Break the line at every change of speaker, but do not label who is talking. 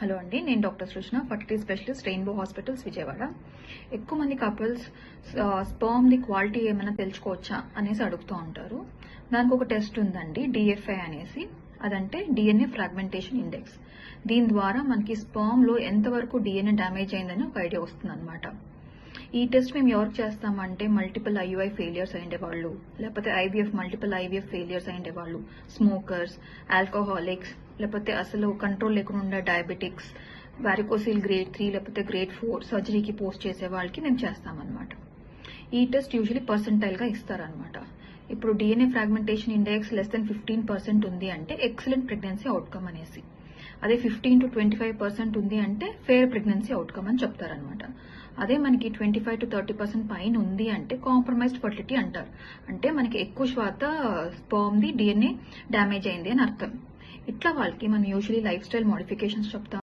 Hello అండి, నేను doctor సృష్ణ, fertility specialist, Rainbow Hospitals, Vijayawada. ఎక్కువ మంది కపుల్స్ స్పర్మ్ ది క్వాలిటీ ఏమైనా తెలుసుకోవచ్చా అనేసి అడుగుతూ ఉంటారు. దానికి ఒక టెస్ట్ ఉందండి, డిఎఫ్ఐ అనేసి. అదంటే డిఎన్ఏ ఫ్రాగ్మెంటేషన్ ఇండెక్స్. దీని ద్వారా మనకి స్పర్మ్ లో ఎంతవరకు డిఎన్ఏ డ్యామేజ్ అయిందని ఒక ఐడియా వస్తుంది అనమాట. ఈ టెస్ట్ మేము ఎవరికి చేస్తామంటే మల్టిపుల్ ఐయుఐ ఫెయిలియర్స్ అయ్యే వాళ్ళు, లేకపోతే మల్టిపుల్ ఐవీఎఫ్ ఫెయిలియర్స్ అయ్యే వాళ్ళు, స్మోకర్స్, ఆల్కహాలిక్స్, లేకపోతే అసలు కంట్రోల్ లేకుండా డయాబెటిక్స్, వారికోసిల్ గ్రేడ్ 3 లేకపోతే గ్రేడ్ 4 సర్జరీకి పోస్ట్ చేసే వాళ్ళకి మేము చేస్తామన్నమాట. ఈ టెస్ట్ యూజువలీ పర్సెంటైల్ గా ఇస్తారనమాట. ఇప్పుడు DNA fragmentation index less than 15% ఉంది అంటే ఎక్సలెంట్ ప్రెగ్నెన్సీ అవుట్కమ్ అనేసి. అదే 15 to 25% ఉంది అంటే ఫెయిర్ ప్రెగ్నెన్సీ అవుట్కమ్ అని చెప్తారనమాట. అదే మనకి 25 to 30% పైన ఉంది అంటే కాంప్రమైజ్డ్ ఫర్టిలిటీ అంటారు. అంటే మనకి ఎక్కువ శాతం స్పర్మ్ ది డిఎన్ఏ డ్యామేజ్ అయింది అని అర్థం. ఇట్లా వాళ్ళకి మనం యూజువలీ లైఫ్ స్టైల్ మోడిఫికేషన్స్ చెప్తాం.